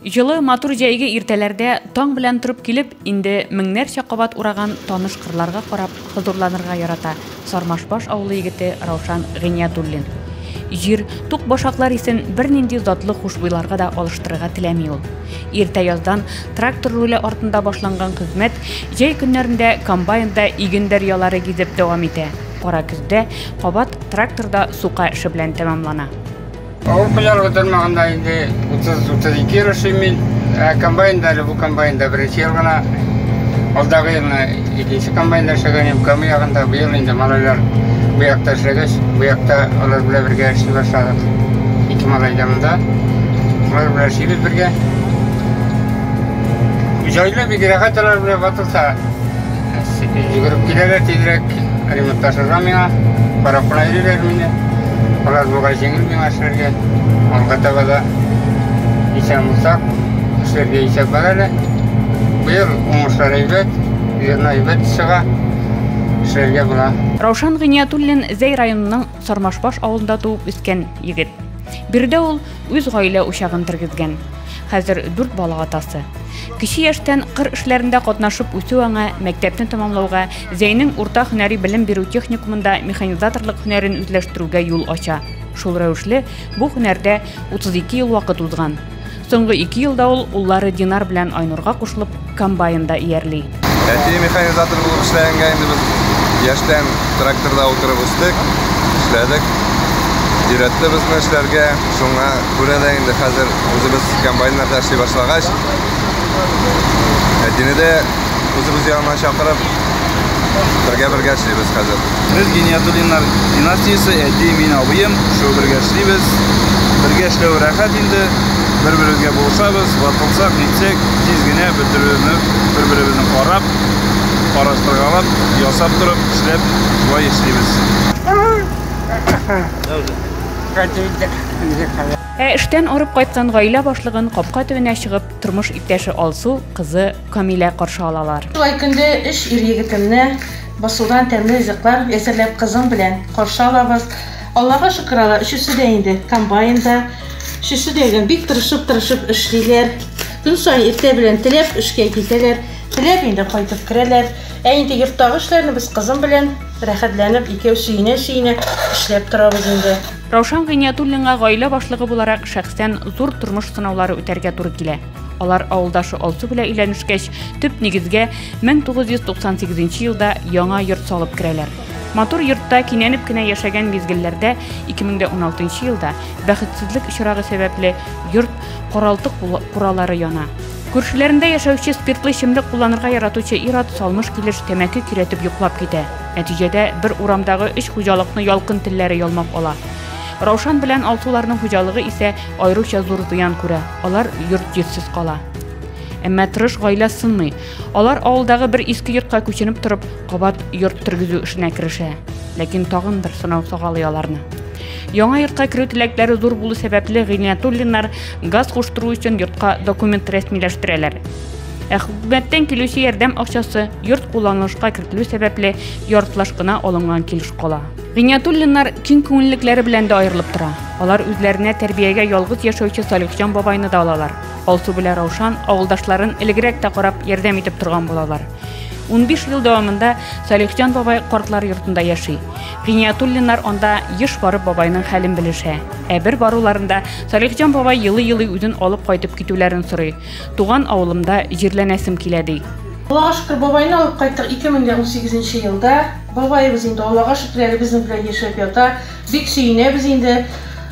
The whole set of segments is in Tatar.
Жылы матур җәйге иртәләрдә таң белән торып килеп, инде меңнәрчә кабат ураган таныш кырларга карап хозурланырга ярата Сармашбаш авылы егете Раушан Гыйниятуллин. Җир, тук башаклар исен бернинди затлы хушбуйларга да алыштырырга теләми ул. Иртә яздан трактор руле артында башланган хезмәт җәй көннәрендә комбайнда игендәр ялары гизеп дәвам итә. Кара көздә кабат тракторда сука эше белән тәмамлана. Авыл пыялы отырмағанда инде 30-32 ел эшлим. Комбайнда, бу комбайнда беренче ел гына. Алдагы елны икенче комбайнда эшләгәнем, кам ягында бу ел инде малайлар бу якта эшләгәч, бу якта алар белән бергә эшли башладык. Ике малай янында. Алар белән эшлибез бергә. Җайлы бик рәхәт алар белән батылса. Йөгереп киләләр тизрәк, ремонтлашырга миңа, парапла йөриләр мине. Алар буга җиңел миңа эшләргә. Алга таба да исән булсак, эшләргә исәп бар әле. Быел уңышлар әйбәт, җирне әйбәт чыга. Эшләргә була. Раушан Гыйниятуллин Зәй районының Сармашбаш авылында туып үскән егет. Бирдә ул үз гаилә учагын тергезгән. Хәзер 4 бала атасы. Кече яшьтән кыр эшләрендә катнашып үсү аңа мәктәпне тәмамлауга, Зәйнең урта һөнәри белем бирү техникумында механизаторлык һөнәрен үзләштерүгә юл ача. Шул рәвешле бу һөнәрдә 32 ел вакыт узган. Соңгы 2 елда ул уллары Динар белән Айнурга кушылып комбайнда иярли. Әти механизатор булып эшләгәнгә инде без яшьтән тракторда утырып үстек, эшләдек. Өйрәтте безне эшләргә, шуңа күрә дә инде хәзер үзебез комбайннарда эшли башлагач, әтине дә үзебез янына чакырып бергә эшлибез хәзер. Без Гыйниятуллиннар династиясе, әти, мин, абыем, шу бергә эшлибез. Бергә эшләү рәхәт инде. Бер-беребезгә булышабыз, ватылсак, нитсәк, тиз генә бетерүне бер-беребезне карап, караштыргалап, ясап торып, эшләп, шулай эшлибез. Эштән арып кайткан гаилә башлыгын капка төбенә чыгып, тормыш иптәше Алсу, кызы Камилә каршы алалар. Шулай көндә эш ир-егетемне басудан тәмле ризыклар әзерләп кызым белән каршы алабыз. Аллага шөкер ала, өчесе дә инде комбайнда, өчесе дә бик тырышып эшлиләр. Көн саен иртә белән теләп эшкә китәләр, теләп инде кайтып керәләр. Инде йорттагы эшләрне без кызым белән рәхәтләнеп икәү сөенә эшләп торабыз инде. Раушан Гыйниятуллинга гаилә башлыгы буларак шәхсән зур тормыш сынаулары үтәргә туры килә. Алар авылдашы Алсу белән өйләнешкәч, төп нигезгә 1998 елда яңа йорт салып керәләр. Матур йортта кинәнеп кенә яшәгән мизгелләрдә 2016 елда бәхетсезлек очрагы сәбәпле йорт каралтык куралары яна. Күршеләрендә яшәүче спиртлы эчемлек кулланырга яратучы ир-ат салмыш килеш тәмәке киретеп йоклап китә. Нәтиҗәдә бер урамдагы эш хуҗалыкны ялкын телләре ялмап ала. Раушан белән Алсуларның хуҗалыгы исә аеруча зур зыян күрә. Алар йорт җирсез кала. Әмма тырыш гаилә сынмый. Алар авылдагы бер иске йортка күченеп торып, кабат йорт тергезү эшенә керешә. Ләкин тагын бер сынау сагалый аларны. Яңа йортка керү теләкләре зур булу сәбәпле Гыйниятуллиннар газ куштыру өчен йортка документ рәсмиләштерәләр. Хөкүмәттән килүче ярдәм акчасы йорт кулланылышка кертелү сәбәпле яртылаш кына алынган килеш кала. Гыйниятуллиннар киң күңеллекләре белән дә аерылып тора. Алар үзләренә тәрбиягә ялгыз яшәүче Салихҗан бабайны да алалар. Алсу белән Раушан авылдашларын элегрәк тә карап ярдәм итеп торган булалар. 15 ел дәвамында Салихҗан бабай картлар йортында яши. Гыйниятуллиннар анда еш барып бабайның хәлен белешә. Бер баруларында Салихҗан бабай елый үзен алып кайтып китүләрен сорый. Туган авылымда җирләнәсем килә ди. Аллага шөкер бабайны алып кайттык 2018 елда. Бабайыбыз инде Аллага шөкер безнең белән яшәп ята. Бик сөенәбез инде.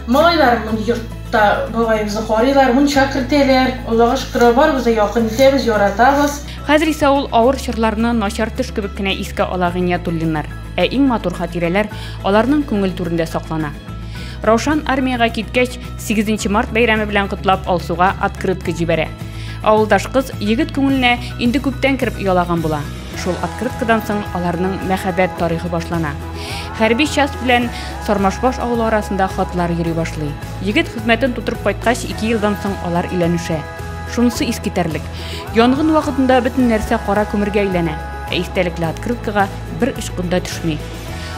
Малайларым йортта бабайыбызны карыйлар, мунча кертәләр. Аллага шөкер барыбыз да якын итәбез, яратабыз. Хәзер исә ул авыр чорларны начар төш кебек кенә искә ала Гыйниятуллиннар. Иң матур хатирәләр аларның күңел түрендә саклана. Раушан армияга киткәч 8 март бәйрәме белән котлап Алсуга открытка җибәрә. Авылдаш кыз егет күңеленә инде күптән кирип ялаган була. Шул открыткадан соң аларның мәхәббәт тарихы башлана. Хәрби часть белән Сармашбаш авылы арасында хатлар йөри башлый. Егет хезмәтен тутырып кайткач 2 елдан соң алар өйләнешә. Шунысы искитәрлек. Янгын вакытында бөтен нәрсә кара күмергә әйләнә. Истәлекле открыткага бер эш кунда төшми.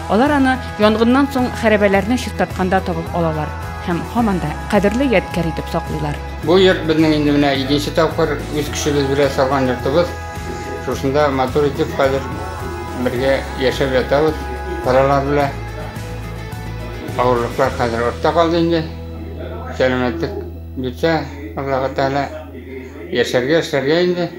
Алар аны янгыннан соң хәрабәләрне чистартканда табып алалар. һәм һаман да кадерле ядкар итеп саклыйлар. Бу йорт безнең инде менә икенче тапкыр үз көчебез белән салган йортыбыз. Шушында матур итеп хәзер бергә яшәп ятабыз. Балалар белән авырлыклар хәзер артта калды инде. Сәламәтлек бирсә, Аллаһ Тәгалә яшәргә инде.